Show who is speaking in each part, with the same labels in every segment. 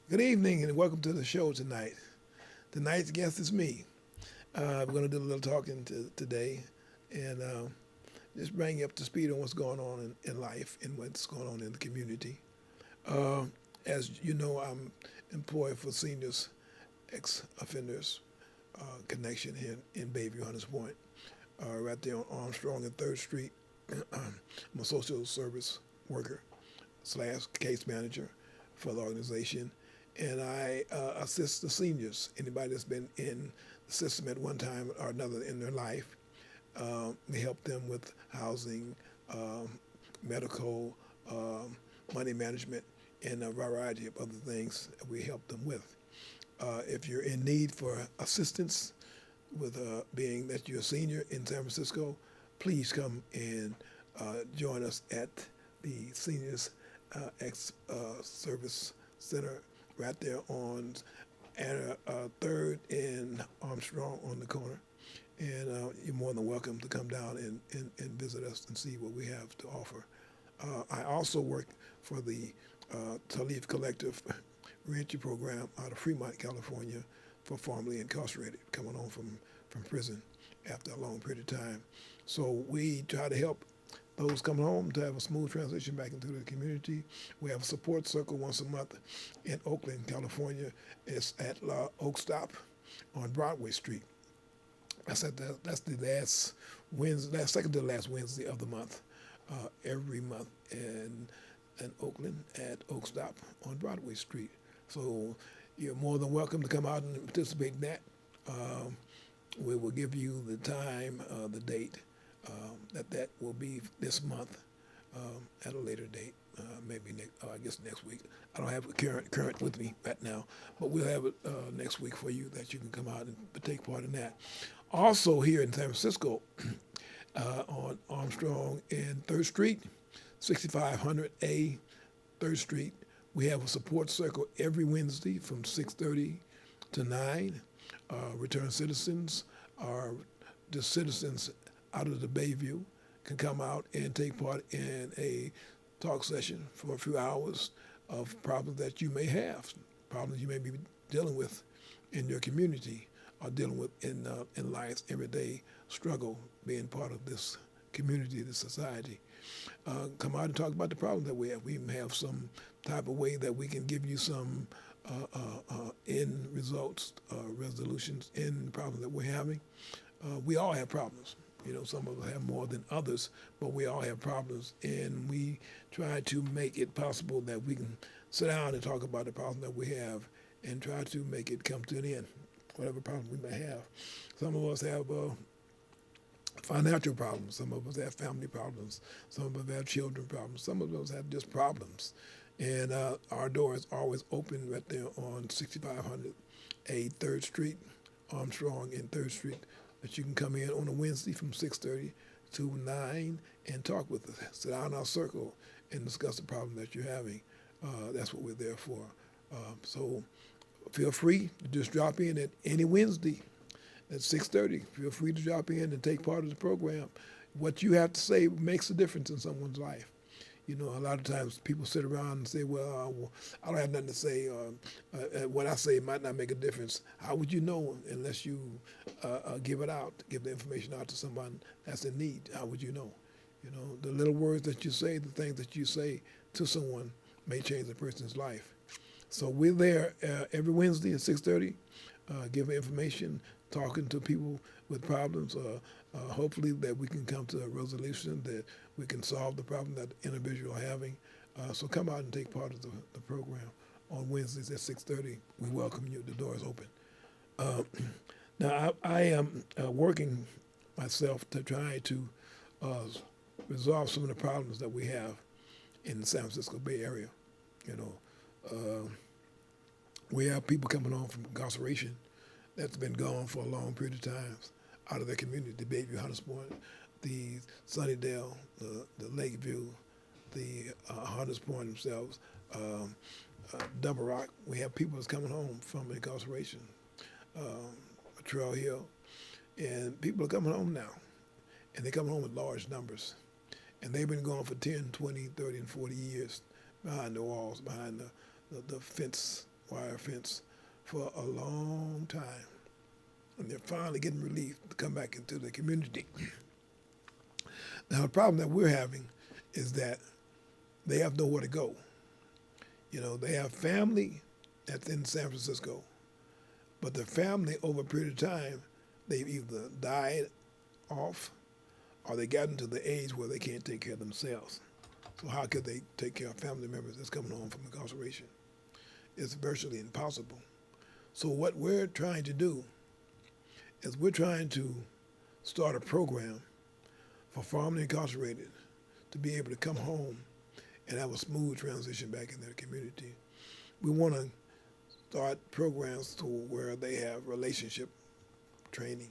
Speaker 1: Good evening and welcome to the show tonight. Tonight's guest is me. We're going to do a little talking today and just bring you up to speed on what's going on in life and what's going on in the community. Uh, as you know, I'm employed for Seniors Ex Offenders Connection here in Bayview, Hunters Point, right there on Armstrong and 3rd Street. I'm a social service worker slash case manager for the organization, and I assist the seniors. Anybody that's been in the system at one time or another in their life, we help them with housing, um, medical, money management, and a variety of other things that we help them with. If you're in need for assistance with being that you're a senior in San Francisco, please come and join us at the Seniors Ex Service Center right there on 3rd and Armstrong on the corner. And you're more than welcome to come down and visit us and see what we have to offer. I also work for the Talif Collective Reentry Program out of Fremont, California, for formerly incarcerated coming home from prison after a long period of time. So we try to help those coming home to have a smooth transition back into the community. We have a support circle once a month in Oakland, California. It's at La Oak Stop on Broadway Street. That's the last Wednesday, second to the last Wednesday of the month, every month in Oakland at Oak Stop on Broadway Street. So you're more than welcome to come out and participate in that. Um, we will give you the time, the date that will be this month at a later date, maybe I guess next week. I don't have it current with me right now, but we'll have it next week for you that you can come out and take part in that. Also here in San Francisco, on Armstrong and 3rd Street, 6500A 3rd Street, we have a support circle every Wednesday from 6:30 to 9. Return citizens are the citizens out of the Bayview can come out and take part in a talk session for a few hours of problems that you may have, problems you may be dealing with in your community or dealing with in life's everyday struggle being part of this community, this society. Come out and talk about the problems that we have. We may have some type of way that we can give you some end results, resolutions in the problems that we're having. We all have problems. You know, some of us have more than others, but we all have problems, and we try to make it possible that we can sit down and talk about the problem that we have and try to make it come to an end, whatever problem we may have. Some of us have financial problems. Some of us have family problems. Some of us have children problems. Some of us have just problems. And our door is always open right there on 6500 A 3rd Street, Armstrong and 3rd Street, that you can come in on a Wednesday from 6:30 to 9 and talk with us. Sit down in our circle and discuss the problem that you're having. That's what we're there for. So feel free to just drop in at any Wednesday at 6:30. Feel free to drop in and take part of the program. What you have to say makes a difference in someone's life. You know, a lot of times people sit around and say, well, I don't have nothing to say. What I say might not make a difference. How would you know unless you give it out, give the information out to someone that's in need? How would you know? You know, the little words that you say, the things that you say to someone may change a person's life. So we're there every Wednesday at 6:30, giving information, talking to people with problems. Hopefully that we can come to a resolution that we can solve the problem that the individual are having. So come out and take part of the program on Wednesdays at 6:30. We welcome you. The door is open. Uh, Now I am working myself to try to uh, resolve some of the problems that we have in the San Francisco Bay Area. You know, uh, we have people coming home from incarceration that's been gone for a long period of time out of their community, the Bayview, Hunters Point, the Sunnydale, the Lakeview, the Hunters Point themselves, um, Double Rock. We have people that's coming home from incarceration, um, Trail Hill, and people are coming home now, and they're coming home with large numbers. And they've been gone for 10, 20, 30, and 40 years behind the walls, behind the fence wire fence for a long time. And they're finally getting relief to come back into the community. Now, the problem that we're having is that they have nowhere to go. They have family that's in San Francisco, but the family, over a period of time, they've either died off or they gotten to the age where they can't take care of themselves. So how could they take care of family members that's coming home from incarceration? It's virtually impossible. So what we're trying to do is we're trying to start a program for formerly incarcerated to be able to come home and have a smooth transition back in their community. We want to start programs to where they have relationship training,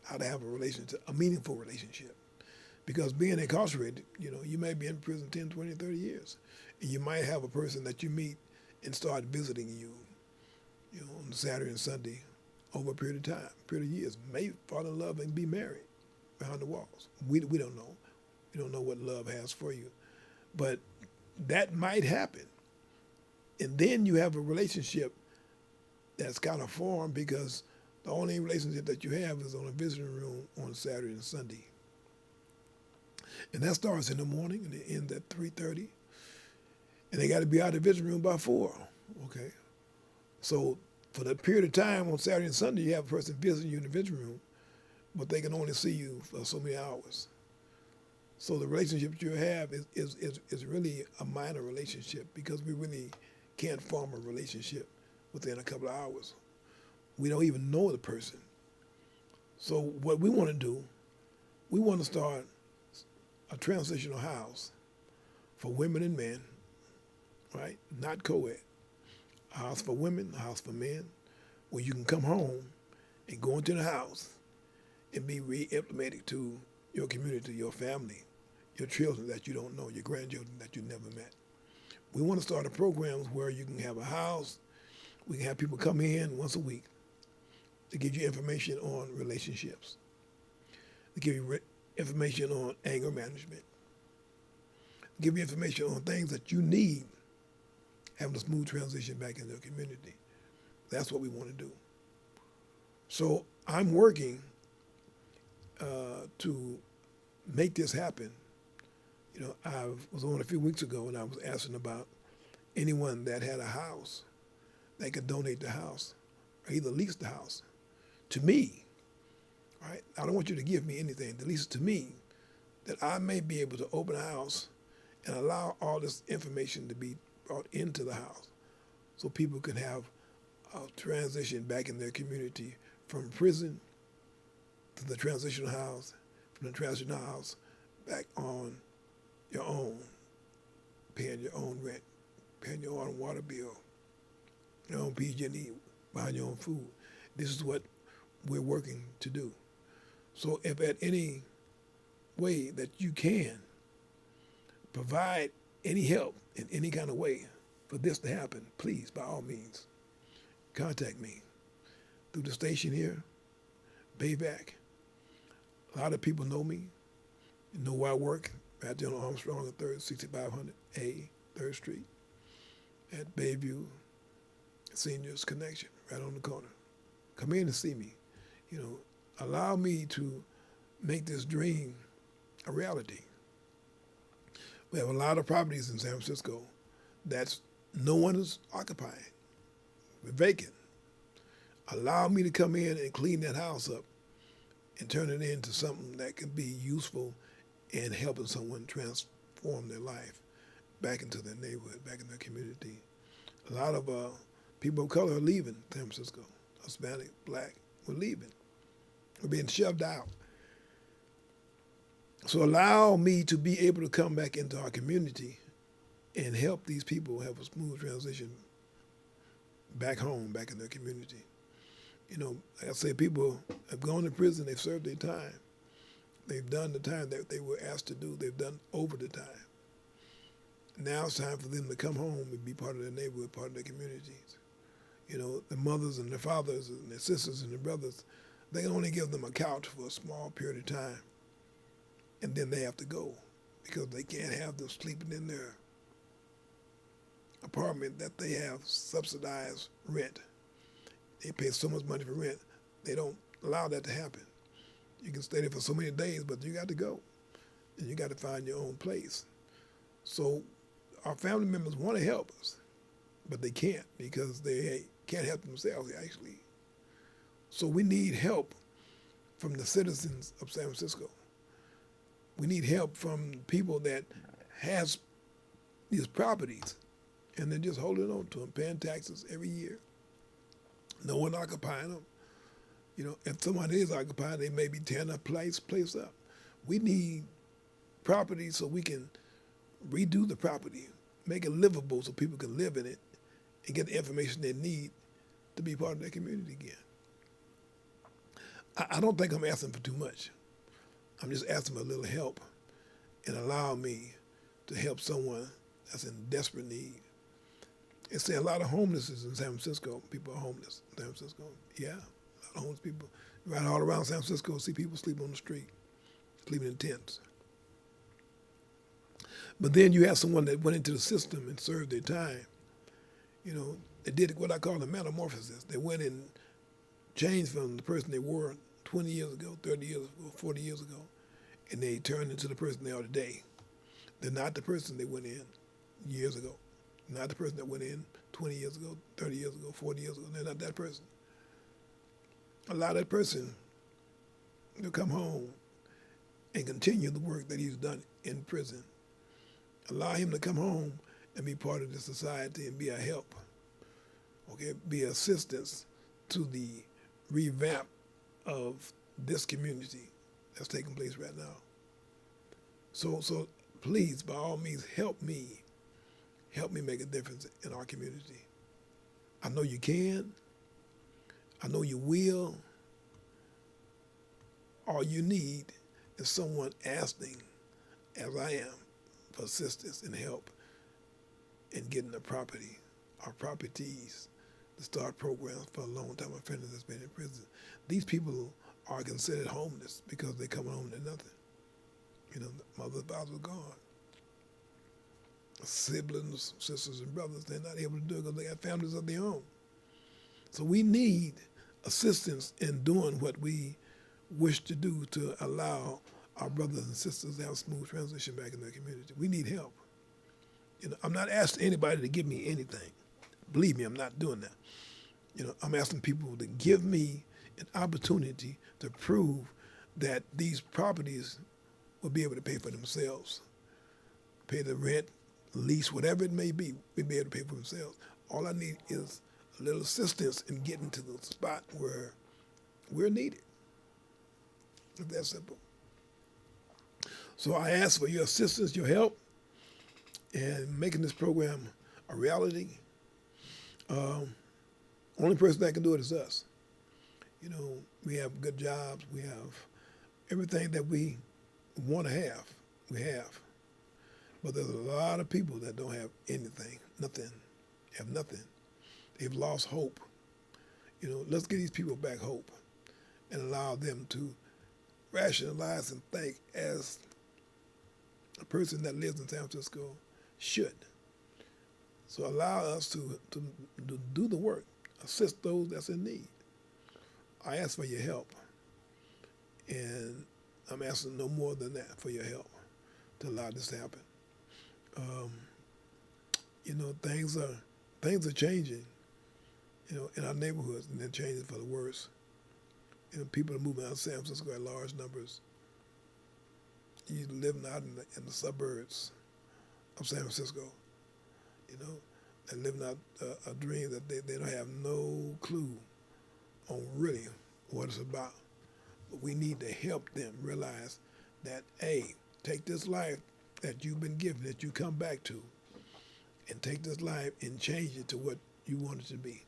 Speaker 1: how to have a relationship, a meaningful relationship. Because being incarcerated, you may be in prison 10, 20, 30 years. And you might have a person that you meet and start visiting you, on Saturday and Sunday over a period of time, period of years. May fall in love and be married behind the walls. We don't know. We don't know what love has for you. But that might happen. And then you have a relationship that's kind of formed because the only relationship that you have is on a visiting room on Saturday and Sunday. And that starts in the morning and it ends at 3:30. And they got to be out of the visiting room by 4. Okay. So for the period of time on Saturday and Sunday, you have a person visiting you in the visiting room, but they can only see you for so many hours. So the relationship you have is really a minor relationship because we really can't form a relationship within a couple of hours. We don't even know the person. So what we want to do, we want to start a transitional house for women and men, right? Not co-ed. A house for women, a house for men, where you can come home and go into the house and be re-implemented to your community, your family, your children that you don't know, your grandchildren that you never met. We want to start a program where you can have a house, we can have people come in once a week to give you information on relationships, to give you information on anger management, to give you information on things that you need having a smooth transition back in the community. That's what we want to do. So I'm working to make this happen. I was on a few weeks ago and I was asking about anyone that had a house that could donate the house or either lease the house to me. Right? I don't want you to give me anything, at least to me, that I may be able to open a house and allow all this information to be brought into the house so people can have a transition back in their community from prison to the transitional house, from the transitional house back on your own, paying your own rent, paying your own water bill, your own PG&E, buying your own food. This is what we're working to do. So if at any way that you can provide any help in any kind of way for this to happen, please, by all means, contact me through the station here, Bayback. A lot of people know me, know where I work, right there on Armstrong at 6500 A, 3rd Street, at Bayview Seniors Connection, right on the corner. Come in and see me. Allow me to make this dream a reality. We have a lot of properties in San Francisco that's no one is occupying. We're vacant. Allow me to come in and clean that house up and turn it into something that can be useful in helping someone transform their life back into their neighborhood, back in their community. A lot of people of color are leaving San Francisco. Hispanic, black, we're leaving. We're being shoved out. So allow me to be able to come back into our community and help these people have a smooth transition back home, back in their community. Like I say, people have gone to prison, they've served their time. They've done the time that they were asked to do, they've done over the time. Now it's time for them to come home and be part of their neighborhood, part of their communities. The mothers and the fathers and their sisters and their brothers, they can only give them a couch for a small period of time. And then they have to go because they can't have them sleeping in their apartment that they have subsidized rent. They pay so much money for rent. They don't allow that to happen. You can stay there for so many days, but you got to go. And you got to find your own place. So our family members want to help us, but they can't because they can't help themselves, actually. So we need help from the citizens of San Francisco. We need help from people that has these properties, and they're just holding on to them, paying taxes every year. No one occupying them. You know, if someone is occupying, they may be tearing a place up. We need property so we can redo the property, make it livable so people can live in it and get the information they need to be part of their community again. I don't think I'm asking for too much. I'm just asking for a little help and allow me to help someone that's in desperate need. They say a lot of homelessness in San Francisco. People are homeless in San Francisco. Yeah, a lot of homeless people. Right all around San Francisco, see people sleep on the street, sleeping in tents. But then you have someone that went into the system and served their time. You know, they did what I call a metamorphosis. They went and changed from the person they were 20 years ago, 30 years ago, 40 years ago, and they turned into the person they are today. They're not the person they went in years ago. Not the person that went in 20 years ago, 30 years ago, 40 years ago. They're not that person. Allow that person to come home and continue the work that he's done in prison. Allow him to come home and be part of the society and be a help, okay, be assistance to the revamp of this community that's taking place right now. So please, by all means, help me make a difference in our community. I know you can. I know you will. All you need is someone asking, as I am, for assistance and help in getting the property, our properties, to start programs for long-time offenders that's been in prison. These people are considered homeless because they come home to nothing. You know, mother's fathers are gone. Siblings, sisters, and brothers, they're not able to do it because they got families of their own. So we need assistance in doing what we wish to do to allow our brothers and sisters to have a smooth transition back in their community. We need help. You know, I'm not asking anybody to give me anything. Believe me, I'm not doing that. You know, I'm asking people to give me an opportunity to prove that these properties will be able to pay for themselves, pay the rent, lease, whatever it may be, we'll be able to pay for themselves. All I need is a little assistance in getting to the spot where we're needed. It's that simple. So I ask for your assistance, your help, in making this program a reality. Only person that can do it is us. You know, we have good jobs. We have everything that we want to have. We have. But there's a lot of people that don't have anything, nothing, have nothing. They've lost hope. You know, let's give these people back hope and allow them to rationalize and think as a person that lives in San Francisco should. So allow us to do the work, assist those that's in need. I ask for your help, and I'm asking no more than that for your help to allow this to happen. You know, things are changing, you know, in our neighborhoods, and they're changing for the worse. You know, people are moving out of San Francisco at large numbers. You're living out in the suburbs of San Francisco, you know, and living out a dream that they don't have no clue on really what it's about. But we need to help them realize that, hey, take this life that you've been given, that you come back to, and take this life and change it to what you want it to be.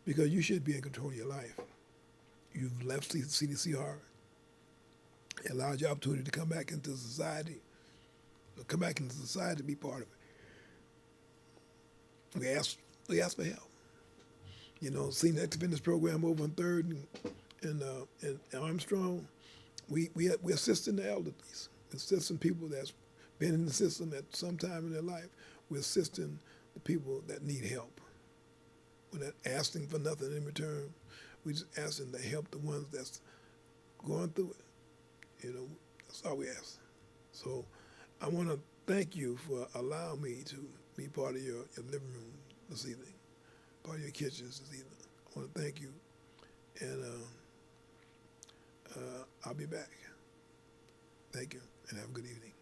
Speaker 1: Because you should be in control of your life. You've left CDCR. It allows you opportunity to come back into society, to be part of it. We ask for help. You know, Senior Active Fitness Program over on 3rd and Armstrong, we're assisting the elderly. We're assisting people that's been in the system at some time in their life. We're assisting the people that need help. We're not asking for nothing in return. We're just asking to help the ones that's going through it. You know, that's all we ask. So I want to thank you for allowing me to be part of your living room this evening, part of your kitchens this evening. I want to thank you, and I'll be back. Thank you, and have a good evening.